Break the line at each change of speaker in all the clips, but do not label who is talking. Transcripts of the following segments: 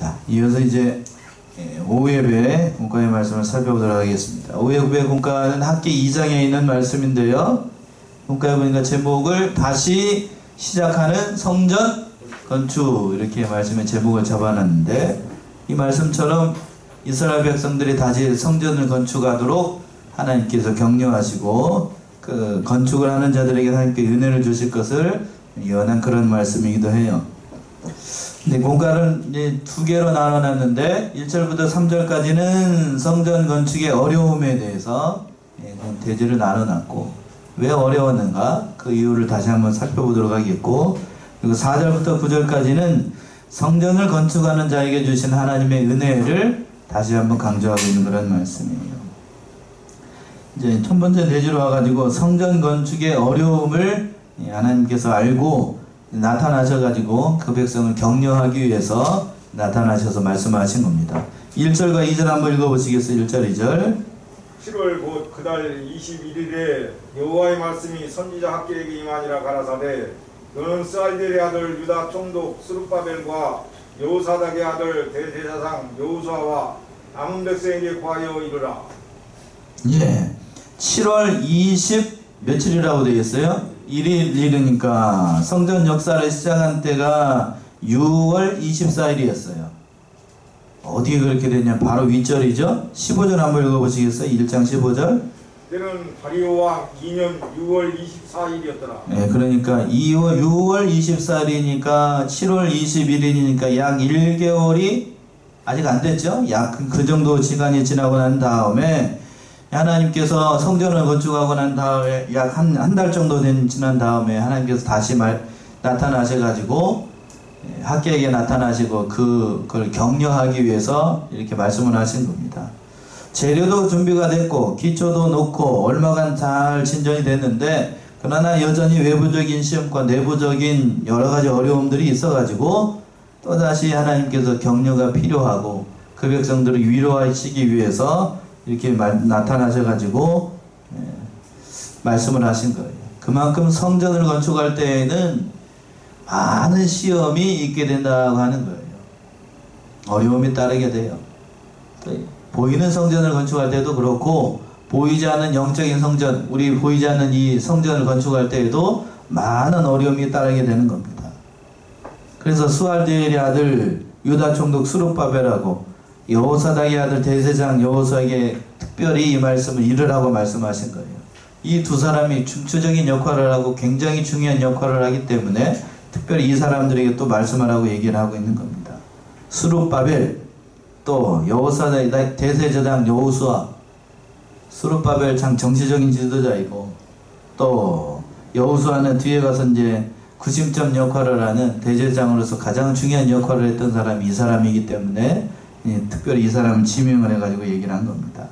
자, 이어서 이제 5예배 공과의 말씀을 살펴보도록 하겠습니다. 5예배 공과는 학기 2장에 있는 말씀인데요. 공과에 보니까 제목을 다시 시작하는 성전 건축, 이렇게 말씀의 제목을 잡아놨는데, 이 말씀처럼 이스라엘 백성들이 다시 성전을 건축하도록 하나님께서 격려하시고 그 건축을 하는 자들에게 하나님께 은혜를 주실 것을 예언한 그런 말씀이기도 해요. 근데 공과를 이제 두 개로 나눠놨는데 1절부터 3절까지는 성전 건축의 어려움에 대해서 대지를 나눠놨고, 왜 어려웠는가 그 이유를 다시 한번 살펴보도록 하겠고, 그리고 4절부터 9절까지는 성전을 건축하는 자에게 주신 하나님의 은혜를 다시 한번 강조하고 있는 그런 말씀이에요. 이제 첫 번째 대지로 와가지고 성전 건축의 어려움을 하나님께서 알고 나타나셔가지고 그 백성을 격려하기 위해서 나타나셔서 말씀하신 겁니다. 1절과 2절 한번 읽어보시겠어요? 1절 2절.
7월 곧 그달 21일에 여호와의 말씀이 선지자 학개에게 임하니라 가라사대, 너는 스알델의 아들 유다 총독 스룹바벨과 여호사닥의 아들 대제사장 여호수아와 남은 백성에게 구하여 이르라.
예, 7월 20 며칠이라고 되어 있어요? 1일이니까 성전 역사를 시작한 때가 6월 24일이었어요. 어디에 그렇게 됐냐? 바로 윗절이죠. 15절 한번 읽어보시겠어요? 1장 15절.
때는 다리오 왕 2년 6월 24일이었더라.
네, 그러니까 6월 24일이니까 7월 21일이니까 약 1개월이 아직 안 됐죠? 약 그 정도 시간이 지나고 난 다음에 하나님께서 성전을 건축하고 난 다음에 약 한 달 정도 지난 다음에 하나님께서 다시 나타나셔가지고 학개에게 나타나시고 그걸 격려하기 위해서 이렇게 말씀을 하신 겁니다. 재료도 준비가 됐고 기초도 놓고 얼마간 잘 진전이 됐는데, 그러나 여전히 외부적인 시험과 내부적인 여러가지 어려움들이 있어가지고 또다시 하나님께서 격려가 필요하고 그 백성들을 위로하시기 위해서 이렇게 나타나셔가지고 말씀을 하신 거예요. 그만큼 성전을 건축할 때에는 많은 시험이 있게 된다고 하는 거예요. 어려움이 따르게 돼요. 보이는 성전을 건축할 때도 그렇고 보이지 않는 영적인 성전, 우리 보이지 않는 이 성전을 건축할 때에도 많은 어려움이 따르게 되는 겁니다. 그래서 스알델의 아들 유다 총독 스룹바벨하고 여호사닥의 아들 대제사장 여호수아에게 특별히 이 말씀을 이르라고 말씀하신 거예요. 이 두 사람이 중추적인 역할을 하고 굉장히 중요한 역할을 하기 때문에 특별히 이 사람들에게 또 말씀을 하고 얘기를 하고 있는 겁니다. 스룹바벨, 또 여호사닥 대제사장 여호수아. 스룹바벨 참 정치적인 지도자이고, 또 여호수아는 뒤에 가서 이제 구심점 역할을 하는 대제사장으로서 가장 중요한 역할을 했던 사람이 이 사람이기 때문에 특별히 이 사람을 지명을 해가지고 얘기를 한 겁니다.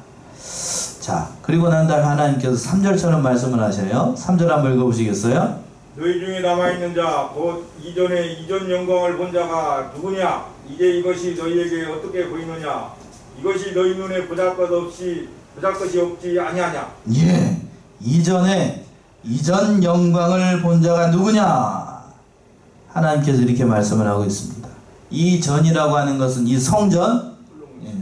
자, 그리고 난 다음에 하나님께서 3절처럼 말씀을 하셔요. 3절 한번 읽어보시겠어요?
너희 중에 남아있는 자, 곧 이전에 이전 영광을 본 자가 누구냐? 이제 이것이 너희에게 어떻게 보이느냐? 이것이 너희 눈에 보잘것이 없지 아니하냐?
예, 이전 영광을 본 자가 누구냐? 하나님께서 이렇게 말씀을 하고 있습니다. 이 전이라고 하는 것은 이 성전,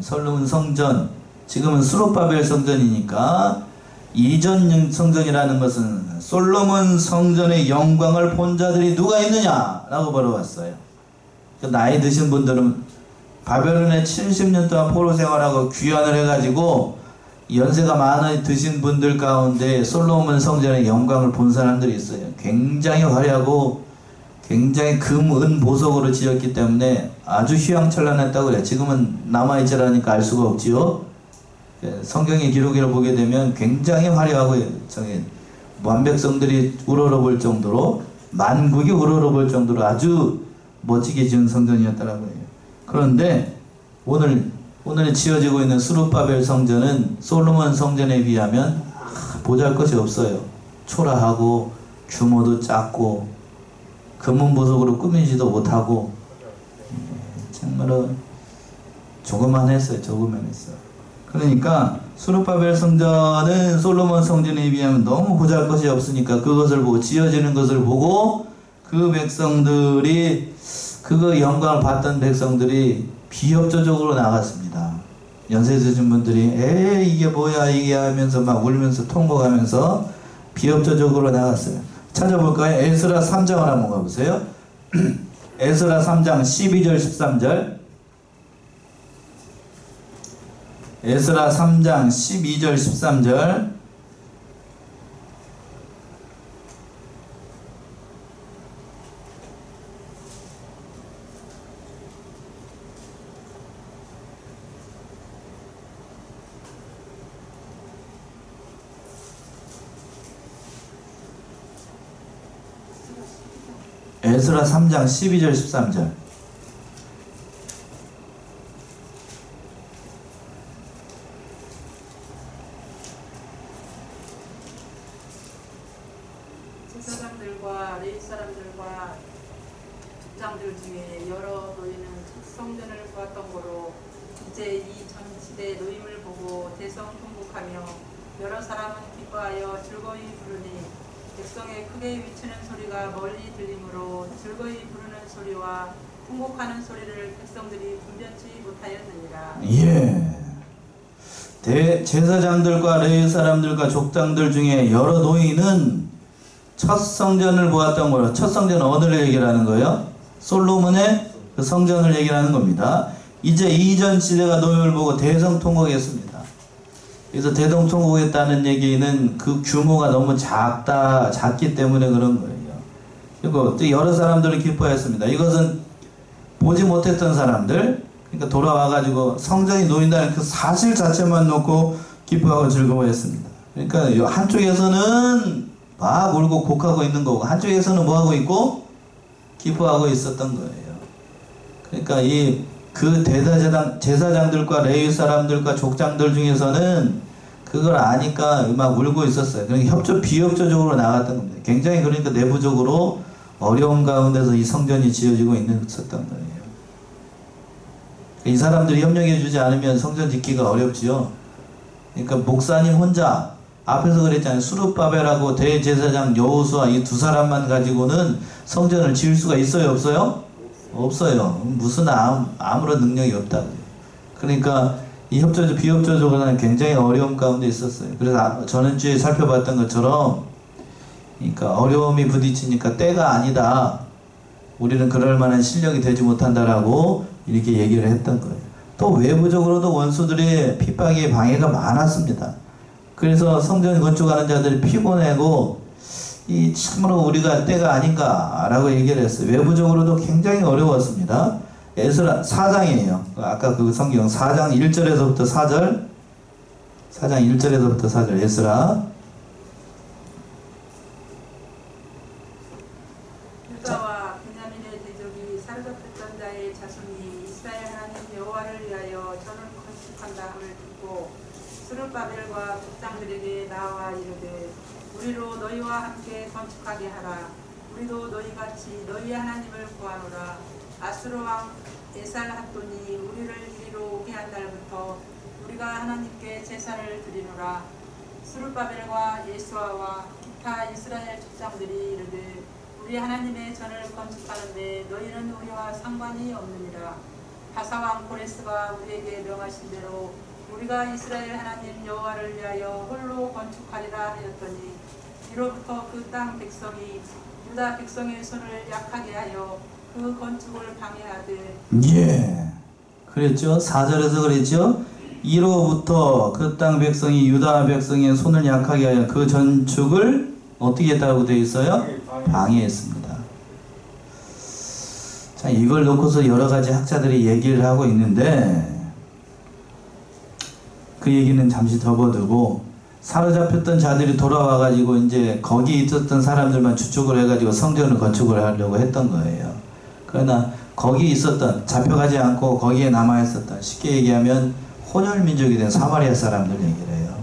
솔로몬 성전, 지금은 스룹바벨 성전이니까 이전 성전이라는 것은 솔로몬 성전의 영광을 본 자들이 누가 있느냐? 라고 물어봤어요. 나이 드신 분들은 바벨론에 70년 동안 포로 생활하고 귀환을 해가지고 연세가 많이 드신 분들 가운데 솔로몬 성전의 영광을 본 사람들이 있어요. 굉장히 화려하고 굉장히 금, 은, 보석으로 지었기 때문에 아주 휘황찬란했다고 그래요. 지금은 남아있지라니까 알 수가 없지요. 성경의 기록을 보게 되면 굉장히 화려하고 완백성들이 우러러볼 정도로, 만국이 우러러볼 정도로 아주 멋지게 지은 성전이었다라고 해요. 그런데 오늘 지어지고 있는 스룹바벨 성전은 솔로몬 성전에 비하면 보잘것이 없어요. 초라하고 규모도 작고 금은보석으로 꾸미지도 못하고 정말로 조그만했어요. 그러니까 스룹바벨 성전은 솔로몬 성전에 비하면 너무 보잘것이 없으니까 그것을 보고, 지어지는 것을 보고 그 백성들이, 그 영광을 봤던 백성들이 비협조적으로 나갔습니다. 연세 드신 분들이 이게 뭐야 이게 하면서 막 울면서 통곡하면서 비협조적으로 나갔어요. 찾아볼까요? 에스라 3장을 한번 가보세요. 에스라 3장 12절 13절. 에스라 3장 12절 13절. 에스라 3장 12절 13절.
제사장들과 레위 사람들과 족장들 중에 여러 노인은 성전을 보았던 거로 이제 이 전시대 노임을 보고 대성통곡하며 여러 사람은 기뻐하여 즐거이 부르니 백성의 크게 외치는 소리가 멀리 들리므로 즐거이 부르는 소리와 통곡하는 소리를 백성들이 분별치 못하였느니라.
예. 제사장들과 레위 사람들과 족장들 중에 여러 노인은 첫 성전을 보았던 거로, 첫 성전은 어디를 얘기하는 거예요? 솔로몬의 그 성전을 얘기하는 겁니다. 이제 이전 시대가 노임을 보고 대성통곡했습니다. 그래서 대동통곡했다는 얘기는 그 규모가 너무 작기 때문에 그런 거예요. 그리고 또 여러 사람들을 기뻐했습니다. 이것은 보지 못했던 사람들, 그러니까 돌아와가지고 성전이 놓인다는 그 사실 자체만 놓고 기뻐하고 즐거워했습니다. 그러니까 한쪽에서는 막 울고 곡하고 있는 거고, 한쪽에서는 뭐하고 있고? 기뻐하고 있었던 거예요. 그러니까 그 제사장들과 레위 사람들과 족장들 중에서는 그걸 아니까 막 울고 있었어요. 그러니까 비협조적으로 나갔던 겁니다. 굉장히 그러니까 내부적으로 어려움 가운데서 이 성전이 지어지고 있었던 거예요. 이 사람들이 협력해주지 않으면 성전 짓기가 어렵지요. 그러니까 목사님 혼자, 앞에서 그랬잖아요. 수룹바벨하고 대제사장 여호수아 이 두 사람만 가지고는 성전을 지을 수가 있어요, 없어요? 없어요. 무슨 아무런 능력이 없다고요. 그러니까 이 비협조적으로는 굉장히 어려움 가운데 있었어요. 그래서 전주에 살펴봤던 것처럼, 그러니까 어려움이 부딪히니까 때가 아니다. 우리는 그럴 만한 실력이 되지 못한다라고 이렇게 얘기를 했던 거예요. 또 외부적으로도 원수들의 핍박이 방해가 많았습니다. 그래서 성전 건축하는 자들이 피곤하고 참으로 우리가 때가 아닌가라고 얘기를 했어요. 외부적으로도 굉장히 어려웠습니다. 에스라 4장이에요. 아까 그 성경 4장 1절에서부터 4절, 4장 1절에서부터 4절 에스라.
유다와 베냐민의 대적이 사로잡혔던 자의 자손이 이스라엘 하나님 여호와를 위하여 전을 건축한다 함을 듣고 스룹바벨과 족장들에게 나와 이르되 우리로 너희와 함께 건축하게 하라. 우리도 너희같이 너희 하나님을 구하노라. 아수르 왕 에살핫돈이 우리를 이리로 오게 한 날부터 우리가 하나님께 제사를 드리노라. 스룹바벨과 예수아와 기타 이스라엘 족장들이 이르되 우리 하나님의 전을 건축하는데 너희는 우리와 상관이 없느니라. 바사왕 고레스가 우리에게 명하신 대로 우리가 이스라엘 하나님 여호와를 위하여 홀로 건축하리라 하였더니 이로부터 그 땅 백성이 유다 백성의 손을 약하게 하여 그 건축을 방해하되.
예, 그랬죠. 4절에서 그랬죠. 이로부터 그 땅 백성이 유다 백성의 손을 약하게 하여 그 건축을 어떻게 했다고 되어 있어요? 방해했습니다. 자, 이걸 놓고서 여러 가지 학자들이 얘기를 하고 있는데, 그 얘기는 잠시 접어두고, 사로잡혔던 자들이 돌아와가지고 이제 거기 있었던 사람들만 추측을 해가지고 성전을 건축을 하려고 했던 거예요. 그러나 거기 있었던, 잡혀가지 않고 거기에 남아있었던, 쉽게 얘기하면 혼혈민족이 된 사마리아 사람들 얘기를 해요.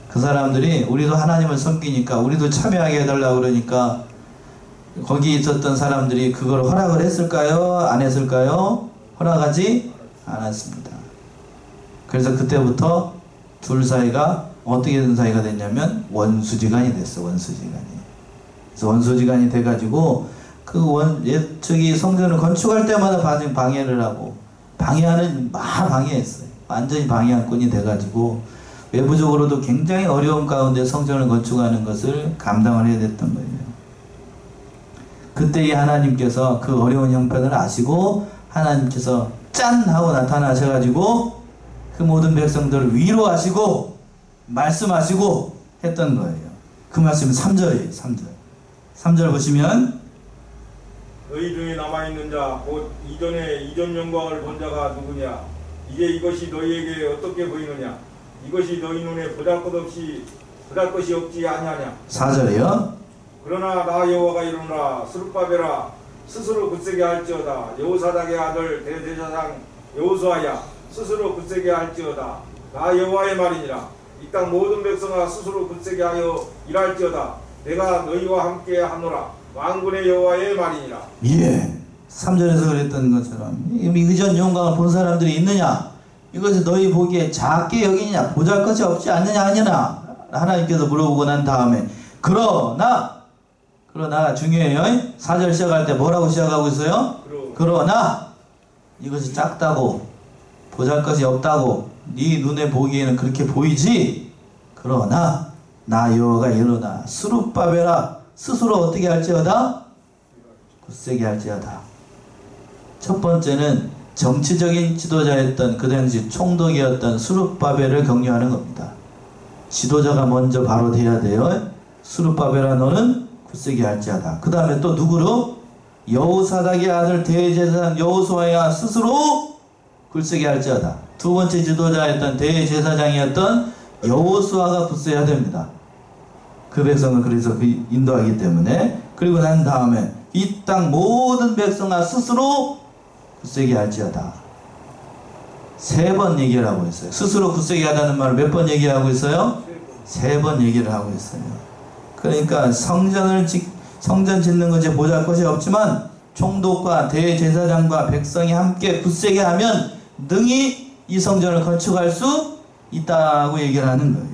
그 사람들이 우리도 하나님을 섬기니까 우리도 참여하게 해달라고 그러니까 거기 있었던 사람들이 그걸 허락을 했을까요? 안 했을까요? 허락하지 않았습니다. 그래서 그때부터 둘 사이가 어떻게 된 사이가 됐냐면 원수지간이 됐어. 원수지간이. 그래서 원수지간이 돼가지고 저기 성전을 건축할 때마다 방해를 하고 방해했어요. 완전히 방해한꾼이 돼가지고 외부적으로도 굉장히 어려운 가운데 성전을 건축하는 것을 감당을 해야 됐던 거예요. 그때 이 하나님께서 그 어려운 형편을 아시고 하나님께서 짠! 하고 나타나셔가지고 그 모든 백성들을 위로하시고 말씀하시고 했던 거예요. 그 말씀은 3절이에요. 3절 보시면
너희 중에 남아있는 자 곧 이전에 이전 영광을 본 자가 누구냐? 이제 이것이 너희에게 어떻게 보이느냐? 이것이 너희 눈에 보잘것이 없지 아니하냐?
4절이요.
그러나 나 여호와가 이르노라. 스룹바벨아 스스로 굳세게 할지어다. 여호사닥의 아들 대제사장 여호수아야 스스로 굳세게 할지어다. 나 여호와의 말이니라. 이 땅 모든 백성아 스스로 굳세게 하여 일할지어다. 내가 너희와 함께 하노라. 만군의 여호와의 말이니라.
예. 3절에서 그랬던 것처럼 이전 영광을 본 사람들이 있느냐? 이것을 너희 보기에 작게 여기느냐? 보잘것이 없지 않느냐 하느냐? 하나님께서 물어보고 난 다음에 그러나 중요해요. 4절 시작할 때 뭐라고 시작하고 있어요? 그러나 이것이 작다고 보잘것이 없다고 네 눈에 보기에는 그렇게 보이지. 그러나 나 여호와가 이르노라. 스룹바벨아 스스로 어떻게 할지어다? 굳세게 할지어다. 첫 번째는 정치적인 지도자였던 그 당시 총독이었던 스룹바벨을 격려하는 겁니다. 지도자가 먼저 바로 돼야 돼요. 스룹바벨아 너는 굳세게 할지어다. 그 다음에 또 누구로? 여호사닥의 아들 대제사장 여호수아야 스스로 굳세게 할지어다. 두 번째 지도자였던 대제사장이었던 여호수아가 굳세야 됩니다. 그 백성을 그래서 인도하기 때문에. 그리고 난 다음에 이 땅 모든 백성아 스스로 굳세게 할지어다. 3번 얘기를 하고 있어요. 스스로 굳세게 하다는 말을 몇 번 얘기하고 있어요? 3번 얘기를 하고 있어요. 그러니까 성전 짓는 것이 보잘것이 없지만 총독과 대제사장과 백성이 함께 굳세게 하면 능히 이 성전을 건축할 수 있다고 얘기를 하는 거예요.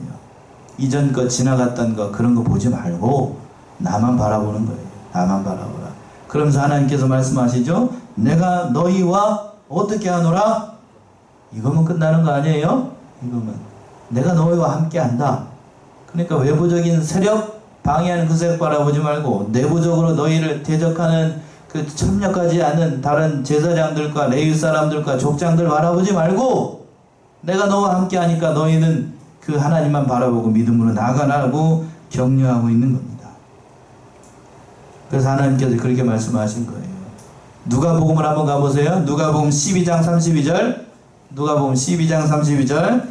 이전 것 지나갔던 것 그런 거 보지 말고 나만 바라보는 거예요. 나만 바라보라. 그러면서 하나님께서 말씀하시죠. 내가 너희와 어떻게 하노라? 이거면 끝나는 거 아니에요? 이거면 내가 너희와 함께 한다. 그러니까 외부적인 세력 방해하는 그 세력 바라보지 말고 내부적으로 너희를 대적하는 그 참여하지 않는 다른 제사장들과 레위 사람들과 족장들 바라보지 말고 내가 너와 함께 하니까 너희는 그 하나님만 바라보고 믿음으로 나아가라고 격려하고 있는 겁니다. 그래서 하나님께서 그렇게 말씀하신 거예요. 누가복음을 한번 가보세요. 누가복음 12장 32절. 누가복음 12장 32절.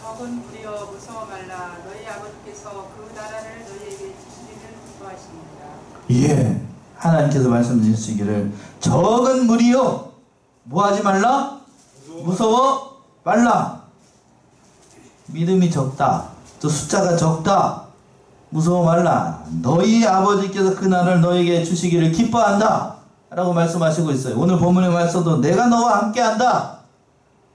적은 무리여 무서워 말라. 너희 아버지께서 그 나라를 너희에게 주시기를 기뻐하십니다.
예. 하나님께서 말씀 주시기를 적은 무리여 뭐하지 말라? 무서워 말라. 믿음이 적다. 또 숫자가 적다. 무서워 말라. 너희 아버지께서 그 나라를 너에게 주시기를 기뻐한다. 라고 말씀하시고 있어요. 오늘 본문의 말씀도 내가 너와 함께 한다.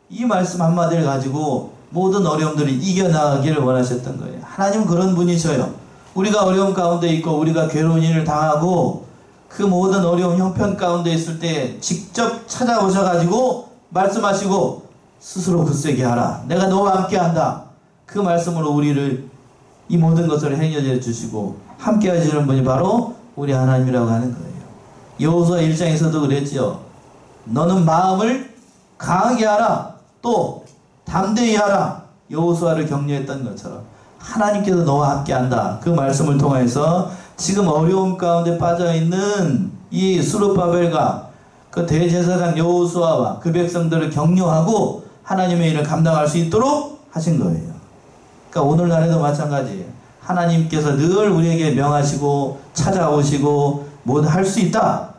이 말씀 한마디를 가지고 모든 어려움들을 이겨나가기를 원하셨던 거예요. 하나님은 그런 분이셔요. 우리가 어려움 가운데 있고 우리가 괴로운 일을 당하고 그 모든 어려운 형편 가운데 있을 때 직접 찾아오셔가지고 말씀하시고 스스로 굳세게 하라. 내가 너와 함께 한다. 그 말씀으로 우리를 이 모든 것을 행여해 주시고 함께 하시는 분이 바로 우리 하나님이라고 하는 거예요. 여호수아 1장에서도 그랬죠. 너는 마음을 강하게 하라. 또 담대히 하라. 여호수아를 격려했던 것처럼 하나님께서 너와 함께 한다. 그 말씀을 통해서 지금 어려움 가운데 빠져있는 이 스룹바벨과 그 대제사장 여호수아와 그 백성들을 격려하고 하나님의 일을 감당할 수 있도록 하신 거예요. 그러니까 오늘날에도 마찬가지예요. 하나님께서 늘 우리에게 명하시고 찾아오시고 뭐 할 수 있다.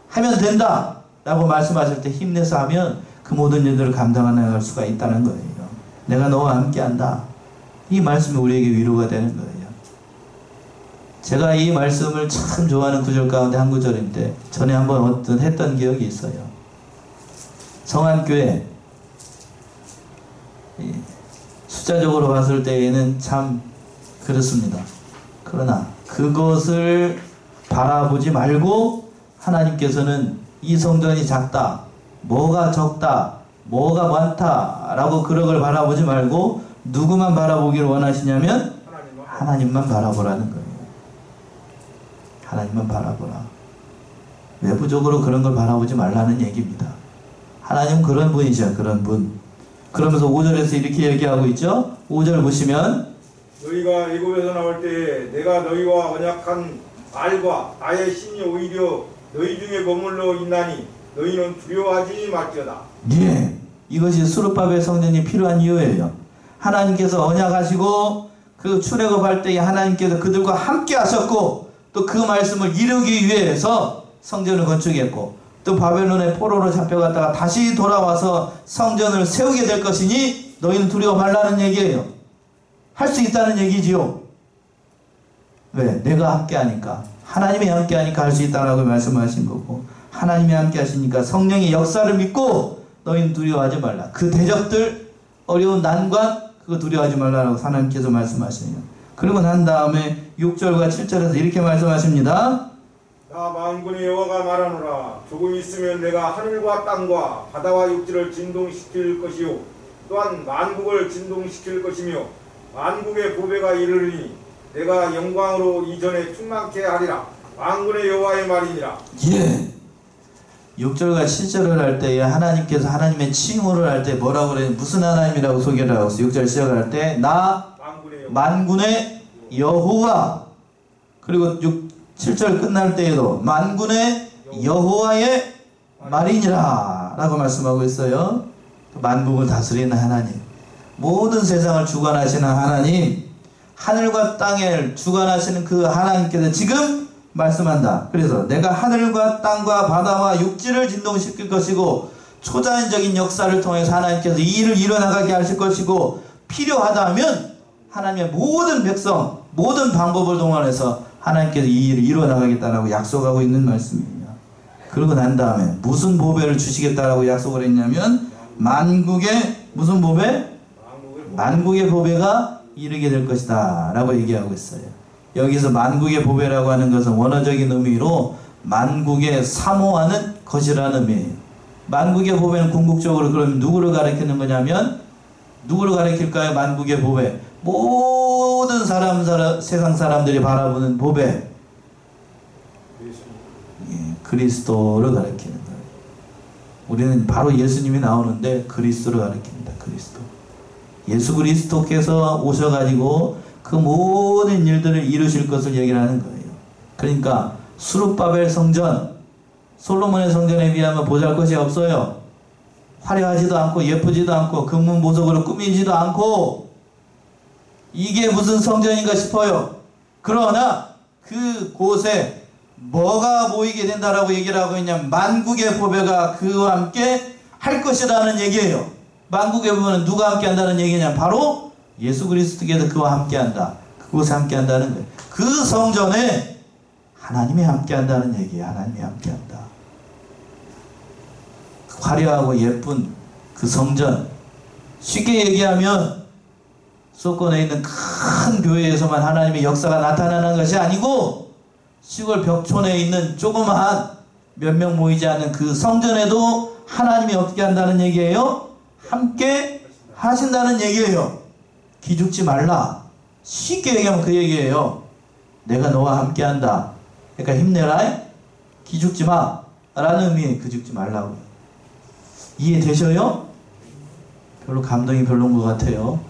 하면 된다. 라고 말씀하실 때 힘내서 하면 그 모든 일들을 감당해나갈 수가 있다는 거예요. 내가 너와 함께 한다. 이 말씀이 우리에게 위로가 되는 거예요. 제가 이 말씀을 참 좋아하는 구절 가운데 한 구절인데 전에 한번 했던 기억이 있어요. 성안교회 숫자적으로 봤을 때에는 참 그렇습니다. 그러나 그것을 바라보지 말고 하나님께서는 이 성전이 작다, 뭐가 적다, 뭐가 많다 라고 그런 걸 바라보지 말고 누구만 바라보기를 원하시냐면 하나님만 바라보라는 거예요. 하나님만 바라보라. 외부적으로 그런 걸 바라보지 말라는 얘기입니다. 하나님은 그런 분이죠. 그런 분. 그러면서 5절에서 이렇게 얘기하고 있죠. 5절 보시면
너희가 애굽에서 나올 때에 내가 너희와 언약한 말과 나의 신이 오히려 너희 중에 머물러 있나니 너희는 두려워하지 말지어다.
예, 이것이 수르바벨 성전이 필요한 이유예요. 하나님께서 언약하시고 그 출애굽할 때에 하나님께서 그들과 함께 하셨고 또 그 말씀을 이루기 위해서 성전을 건축했고 또 바벨론의 포로로 잡혀갔다가 다시 돌아와서 성전을 세우게 될 것이니 너희는 두려워 말라는 얘기예요. 할 수 있다는 얘기지요. 왜? 내가 함께 하니까. 하나님이 함께 하니까 할 수 있다라고 말씀하신 거고 하나님이 함께 하시니까 성령의 역사를 믿고 너희는 두려워하지 말라. 그 대적들, 어려운 난관 그거 두려워하지 말라라고 하나님께서 말씀하시네요. 그리고 난 다음에 6절과 7절에서 이렇게 말씀하십니다.
나 만군의 여호와가 말하노라. 조금 있으면 내가 하늘과 땅과 바다와 육지를 진동시킬 것이요 또한 만국을 진동시킬 것이며 만국의 보배가 이르리니 내가 영광으로 이전에 충만케 하리라. 만군의 여호와의 말이니라.
예. 6절과 7절을 할 때에 하나님께서 하나님의 칭호를 할 때 뭐라고 그래요? 무슨 하나님이라고 소개를 하고 있어요? 6절 시작을 할 때 나 만군의 여호와, 그리고 7절 끝날 때에도 만군의 여호와의 말이니라 라고 말씀하고 있어요. 만국을 다스리는 하나님, 모든 세상을 주관하시는 하나님, 하늘과 땅을 주관하시는 그 하나님께서 지금 말씀한다. 그래서 내가 하늘과 땅과 바다와 육지를 진동시킬 것이고 초자연적인 역사를 통해서 하나님께서 이 일을 이뤄나가게 하실 것이고 필요하다면 하나님의 모든 백성, 모든 방법을 동원해서 하나님께서 이 일을 이뤄나가겠다라고 약속하고 있는 말씀입니다. 그러고 난 다음에 무슨 보배를 주시겠다라고 약속을 했냐면 만국의 무슨 보배? 만국의 보배가 이르게 될 것이다 라고 얘기하고 있어요. 여기서 만국의 보배라고 하는 것은 원어적인 의미로 만국에 사모하는 것이라는 의미예요. 만국의 보배는 궁극적으로 그러면 누구를 가리키는 거냐면 누구를 가리킬까요? 만국의 보배, 모든 세상 사람들이 바라보는 보배, 예, 그리스도를 가리키는 거예요. 우리는 바로 예수님이 나오는데 그리스도를 가리킵니다. 그리스도, 예수 그리스도께서 오셔가지고 그 모든 일들을 이루실 것을 얘기를 하는 거예요. 그러니까 수르바벨 성전, 솔로몬의 성전에 비하면 보잘것이 없어요. 화려하지도 않고 예쁘지도 않고 금문 보석으로 꾸미지도 않고 이게 무슨 성전인가 싶어요. 그러나 그곳에 뭐가 보이게 된다라고 얘기를 하고 있냐면 만국의 보배가 그와 함께 할 것이라는 얘기예요. 만국의 보배는 누가 함께 한다는 얘기냐면 바로 예수 그리스도께서 그와 함께 한다. 그곳에 함께 한다는 거예요. 그 성전에 하나님이 함께 한다는 얘기예요. 하나님이 함께 한다. 화려하고 예쁜 그 성전, 쉽게 얘기하면 수도권에 있는 큰 교회에서만 하나님의 역사가 나타나는 것이 아니고 시골 벽촌에 있는 조그마한 몇 명 모이지 않는 그 성전에도 하나님이 어떻게 한다는 얘기예요? 함께 하신다는 얘기예요. 기죽지 말라. 쉽게 얘기하면 그 얘기예요. 내가 너와 함께 한다. 그러니까 힘내라. 기죽지 마 라는 의미의 기죽지 말라고. 이해되셔요? 별로 감동이 별로인 것 같아요.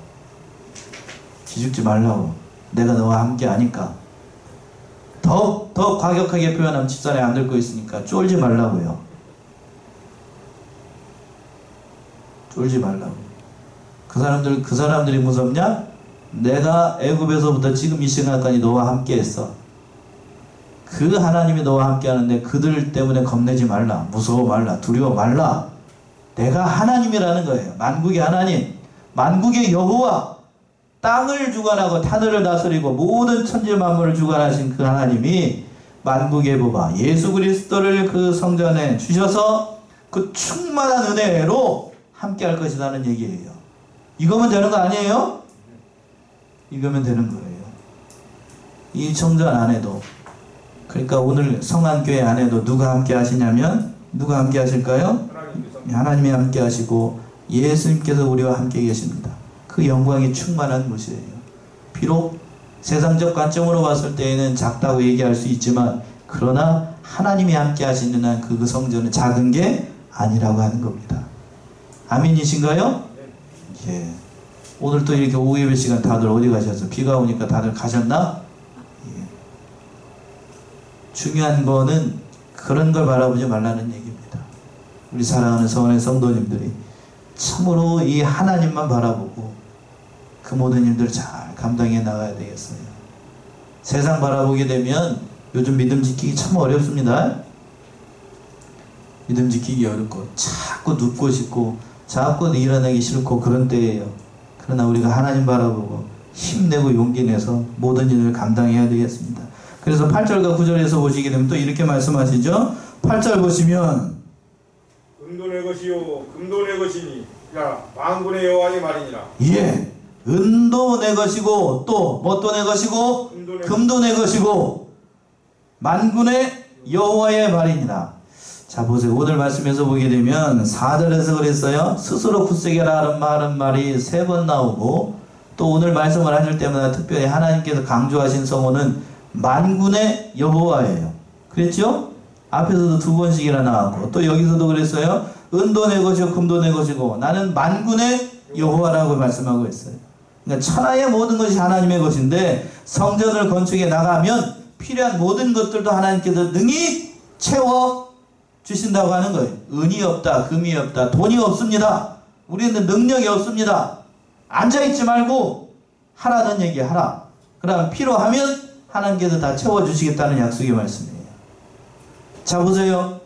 기죽지 말라고. 내가 너와 함께 하니까. 더 과격하게 표현하면 집사람이 안 듣고 있으니까 쫄지 말라고요. 쫄지 말라고. 그 사람들이 무섭냐? 내가 애굽에서부터 지금 이 시간까지 너와 함께 했어. 그 하나님이 너와 함께 하는데 그들 때문에 겁내지 말라. 무서워 말라. 두려워 말라. 내가 하나님이라는 거예요. 만국의 하나님, 만국의 여호와, 땅을 주관하고 하늘을 다스리고 모든 천지 만물을 주관하신 그 하나님이 만국의 보배 예수 그리스도를 그 성전에 주셔서 그 충만한 은혜로 함께 할 것이라는 얘기예요. 이거면 되는 거 아니에요? 이거면 되는 거예요. 이 성전 안에도 그러니까 오늘 성안교회 안에도 누가 함께 하시냐면 누가 함께 하실까요? 하나님이 함께 하시고 예수님께서 우리와 함께 계십니다. 그 영광이 충만한 곳이에요. 비록 세상적 관점으로 봤을 때에는 작다고 얘기할 수 있지만 그러나 하나님이 함께 하시는 한 그 성전은 작은 게 아니라고 하는 겁니다. 아멘이신가요? 예. 오늘 또 이렇게 오후 예배 시간 다들 어디 가셔서 비가 오니까 다들 가셨나? 예. 중요한 거는 그런 걸 바라보지 말라는 얘기입니다. 우리 사랑하는 서원의 성도님들이 참으로 이 하나님만 바라보고 그 모든 일들을 잘 감당해 나가야 되겠어요. 세상 바라보게 되면 요즘 믿음 지키기 참 어렵습니다. 믿음 지키기 어렵고 자꾸 눕고 싶고 자꾸 일어나기 싫고 그런 때예요. 그러나 우리가 하나님 바라보고 힘내고 용기 내서 모든 일을 감당해야 되겠습니다. 그래서 8절과 9절에서 보시게 되면 또 이렇게 말씀하시죠. 8절 보시면
은도 내 것이요 금도 내 것이니 야 만군의 여호와의 말이니라.
예, 은도 내 것이고 또 뭣도 내 것이고 금도 내 것이고 만군의 여호와의 말이니라. 자 보세요. 오늘 말씀에서 보게 되면 4절에서 그랬어요. 스스로 굳세게라 하는 말이 3번 나오고 또 오늘 말씀을 하실 때마다 특별히 하나님께서 강조하신 성호는 만군의 여호와예요. 그랬죠? 앞에서도 2번씩이나 나왔고 또 여기서도 그랬어요. 은도 내 것이고 금도 내 것이고 나는 만군의 여호와라고 말씀하고 있어요. 그러니까 천하의 모든 것이 하나님의 것인데 성전을 건축해 나가면 필요한 모든 것들도 하나님께서 능히 채워 주신다고 하는 거예요. 은이 없다, 금이 없다, 돈이 없습니다. 우리는 능력이 없습니다. 앉아있지 말고 하라는 얘기 하라. 그러면 필요하면 하나님께서 다 채워주시겠다는 약속의 말씀이에요. 자 보세요.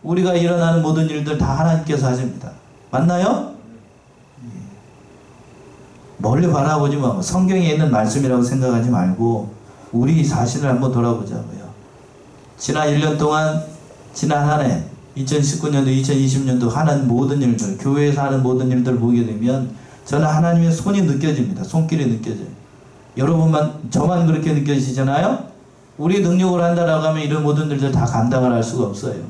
우리가 일어나는 모든 일들 다 하나님께서 하십니다. 맞나요? 멀리 바라보지 말고 성경에 있는 말씀이라고 생각하지 말고 우리 자신을 한번 돌아보자고요. 지난 1년 동안 지난 한 해 2019년도 2020년도 하는 모든 일들 교회에서 하는 모든 일들을 보게 되면 저는 하나님의 손이 느껴집니다. 손길이 느껴져요. 여러분만 저만 그렇게 느껴지잖아요. 우리 능력으로 한다라고 하면 이런 모든 일들 다 감당을 할 수가 없어요.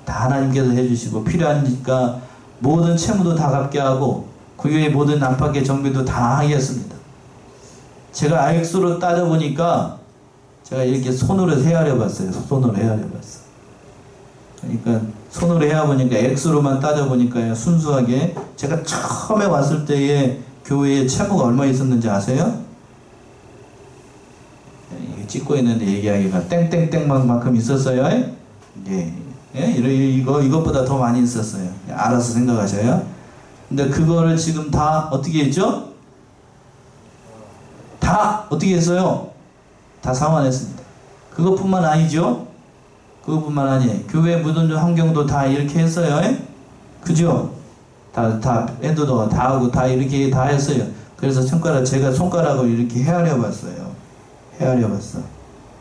다 하나님께서 해주시고 필요하니까 모든 채무도 다 갚게 하고 교회의 모든 안팎의 정비도 다 하겠습니다. 제가 액수로 따져보니까 제가 이렇게 손으로 헤아려 봤어요. 손으로 헤아려 봤어요. 그러니까 손으로 헤아보니까 액수로만 따져보니까요. 순수하게 제가 처음에 왔을 때에 교회에 채무가 얼마 있었는지 아세요? 찍고 있는데 얘기하기가 땡땡땡만큼 있었어요. 예. 이것보다 더 많이 있었어요. 알아서 생각하셔요. 근데 그거를 지금 다 어떻게 했죠? 다 어떻게 했어요? 다 상환했습니다. 그것뿐만 아니죠? 그것뿐만 아니에요. 교회 묻은 환경도 다 이렇게 했어요. 그죠? 다 엔도도 다 하고 다 이렇게 다 했어요. 그래서 제가 손가락을 이렇게 헤아려 봤어요. 헤아려 봤어.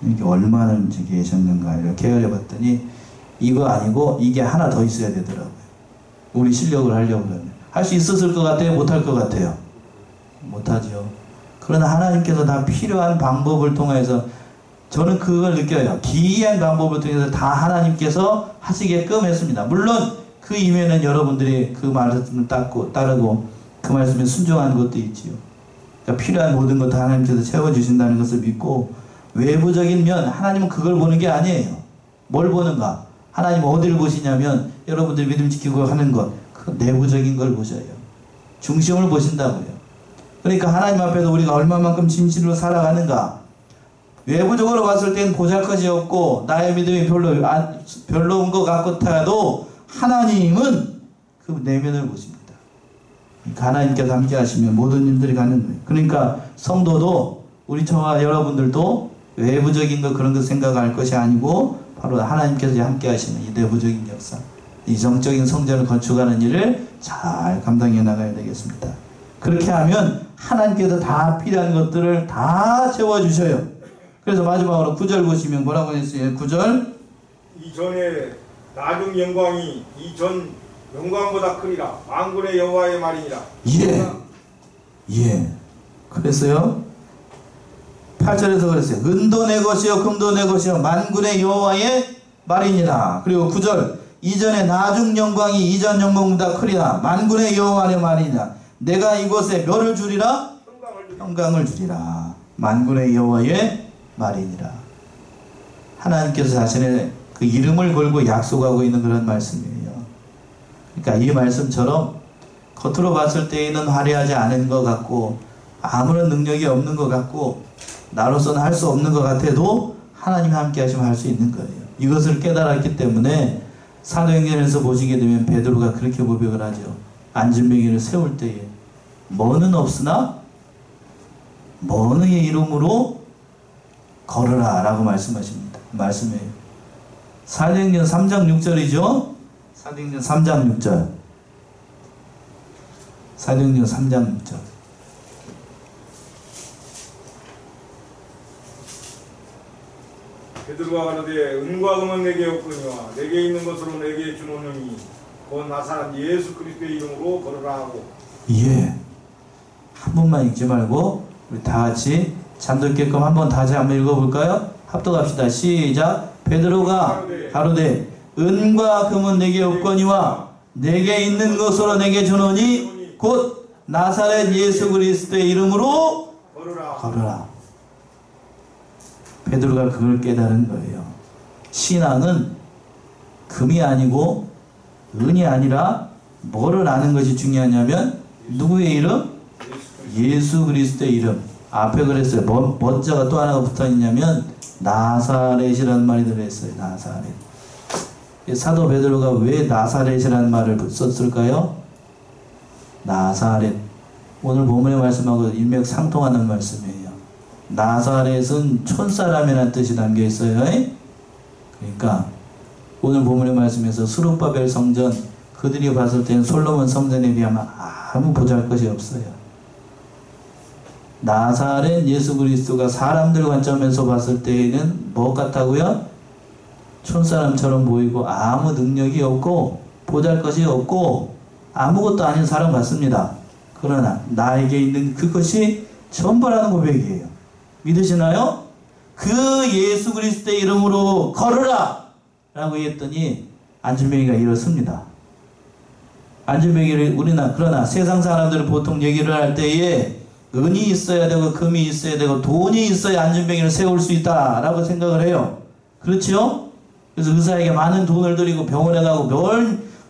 이게 얼마나 계셨는가 이렇게 헤아려 봤더니 이거 아니고 이게 하나 더 있어야 되더라고요. 우리 실력을 하려고 그러면. 할 수 있었을 것 같아요? 못할 것 같아요? 못하죠. 그러나 하나님께서 다 필요한 방법을 통해서 저는 그걸 느껴요. 기이한 방법을 통해서 다 하나님께서 하시게끔 했습니다. 물론 그 이면에는 여러분들이 그 말씀을 따르고 그 말씀에 순종한 것도 있지요. 그러니까 필요한 모든 것 다 하나님께서 채워주신다는 것을 믿고 외부적인 면 하나님은 그걸 보는 게 아니에요. 뭘 보는가? 하나님 어디를 보시냐면 여러분들이 믿음 지키고 하는 것 그 내부적인 걸 보셔요. 중심을 보신다고요. 그러니까 하나님 앞에서 우리가 얼마만큼 진실로 살아가는가. 외부적으로 봤을 땐 보잘것이 없고 나의 믿음이 별로인 것 같고도 하나님은 그 내면을 보십니다. 그러니까 하나님께서 함께 하시면 모든 일들이 가는 거예요. 그러니까 성도도 우리 저와 여러분들도 외부적인 것 그런 거 생각할 것이 아니고 바로 하나님께서 함께 하시는 이 내부적인 역사, 이 정적인 성전을 건축하는 일을 잘 감당해 나가야 되겠습니다. 그렇게 하면 하나님께서 다 필요한 것들을 다 채워주셔요. 그래서 마지막으로 9절 보시면 뭐라고 했어요? 9절
이전에 나중 영광이 이전 영광보다 크리라. 만군의 여호와의 말이니라.
예. 그래서요 8절에서 그랬어요. 은도 내 것이요 금도 내 것이요 만군의 여호와의 말이니라. 그리고 9절 이전에 나중 영광이 이전 영광보다 크리라. 만군의 여호와의 말이니라. 내가 이곳에 멸을 주리라. 평강을 주리라. 만군의 여호와의 말이니라. 하나님께서 자신의 그 이름을 걸고 약속하고 있는 그런 말씀이에요. 그러니까 이 말씀처럼 겉으로 봤을 때에는 화려하지 않은 것 같고 아무런 능력이 없는 것 같고 나로서는 할 수 없는 것 같아도 하나님이 함께 하시면 할 수 있는 거예요. 이것을 깨달았기 때문에 사도행전에서 보시게 되면 베드로가 그렇게 고백을 하죠. 안진뱅이를 세울 때에 뭐는 없으나 뭐의 이름으로 걸으라 라고 말씀하십니다. 말씀해요. 사도행전 3장 6절이죠. 사도행전 3장 6절. 사도행전 3장 6절.
베드로가 가로되 은과 금은 내게 없거니와 내게 있는 것으로 내게 주노니 곧 나사렛 예수 그리스도의 이름으로 걸으라 하고.
예. 한 번만 읽지 말고 우리 다 같이 잠들게끔 한번 다시 한번 읽어볼까요? 합독합시다. 시작. 베드로가 가로되 은과 금은 내게 없거니와 내게 있는 것으로 내게 주노니 곧 나사렛 예수 그리스도의 이름으로 걸으라. 베드로가 그걸 깨달은 거예요. 신앙은 금이 아니고 은이 아니라 뭐를 아는 것이 중요하냐면 누구의 이름? 예수 그리스도의 이름. 앞에 그랬어요. 멋자가 또 하나가 붙어있냐면 나사렛이라는 말이 들어있어요. 나사렛. 사도 베드로가 왜 나사렛이라는 말을 썼을까요? 나사렛. 오늘 본문의 말씀하고 일맥상통하는 말씀이에요. 나사렛은 촌사람이라는 뜻이 담겨 있어요. 그러니까 오늘 본문의 말씀에서 스룹바벨 성전 그들이 봤을 때는 솔로몬 성전에 비하면 아무 보잘것이 없어요. 나사렛 예수 그리스도가 사람들 관점에서 봤을 때에는 뭐 같다고요? 촌사람처럼 보이고 아무 능력이 없고 보잘것이 없고 아무것도 아닌 사람 같습니다. 그러나 나에게 있는 그것이 전부라는 고백이에요. 믿으시나요? 그 예수 그리스도의 이름으로 걸으라 라고 했더니 안진뱅이가 일었습니다. 안진뱅이를 그러나 세상 사람들은 보통 얘기를 할 때에 은이 있어야 되고 금이 있어야 되고 돈이 있어야 안진뱅이를 세울 수 있다 라고 생각을 해요. 그렇죠? 그래서 의사에게 많은 돈을 들이고 병원에 가고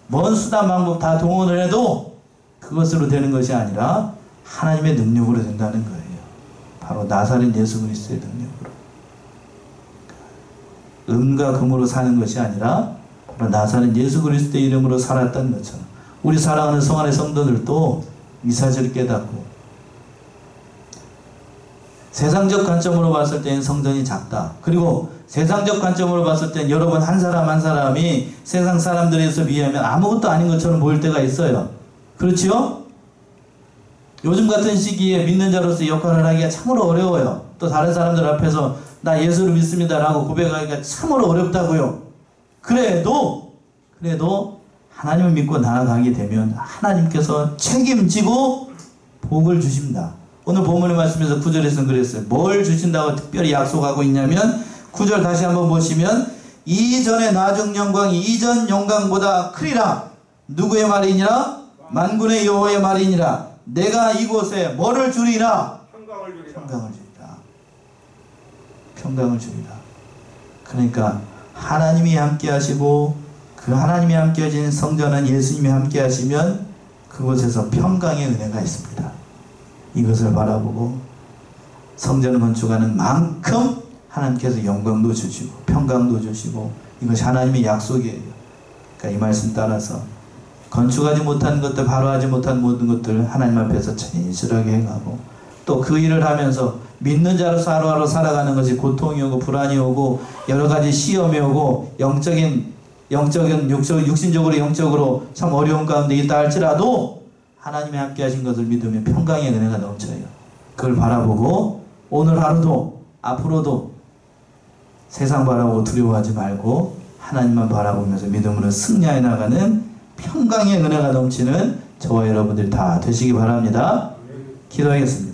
먼 수단 방법 다 동원을 해도 그것으로 되는 것이 아니라 하나님의 능력으로 된다는 거예요. 바로 나사렛 예수 그리스도의 능력으로. 은과 금으로 사는 것이 아니라 바로 나사렛 예수 그리스도의 이름으로 살았던 것처럼 우리 사랑하는 성안의 성도들도 이 사실을 깨닫고 세상적 관점으로 봤을 때는 성전이 작다. 그리고 세상적 관점으로 봤을 때는 여러분 한 사람 한 사람이 세상 사람들에서 비하면 아무것도 아닌 것처럼 보일 때가 있어요. 그렇지요? 요즘 같은 시기에 믿는 자로서 역할을 하기가 참으로 어려워요. 또 다른 사람들 앞에서 나 예수를 믿습니다 라고 고백하기가 참으로 어렵다고요. 그래도 하나님을 믿고 나아가게 되면 하나님께서 책임지고 복을 주십니다. 오늘 본문의 말씀에서 9절에서는 그랬어요. 뭘 주신다고 특별히 약속하고 있냐면 9절 다시 한번 보시면 이전의 나중 영광이 이전 영광보다 크리라. 누구의 말이니라? 만군의 여호와의 말이니라. 내가 이곳에 뭐를 주리라? 평강을 주리라. 그러니까 하나님이 함께 하시고 그 하나님이 함께 하신 성전은 예수님이 함께 하시면 그곳에서 평강의 은혜가 있습니다. 이것을 바라보고 성전을 건축하는 만큼 하나님께서 영광도 주시고 평강도 주시고 이것이 하나님의 약속이에요. 그러니까 이 말씀 따라서 건축하지 못한 것들, 바로 하지 못한 모든 것들 하나님 앞에서 진실하게 행하고 또 그 일을 하면서 믿는 자로서 하루하루 살아가는 것이 고통이 오고 불안이 오고 여러 가지 시험이 오고 육신적으로 영적으로 참 어려운 가운데 있다 할지라도 하나님이 함께 하신 것을 믿으면 평강의 은혜가 넘쳐요. 그걸 바라보고 오늘 하루도 앞으로도 세상 바라보고 두려워하지 말고 하나님만 바라보면서 믿음으로 승리해 나가는 평강의 은혜가 넘치는 저와 여러분들이 다 되시기 바랍니다. 기도하겠습니다.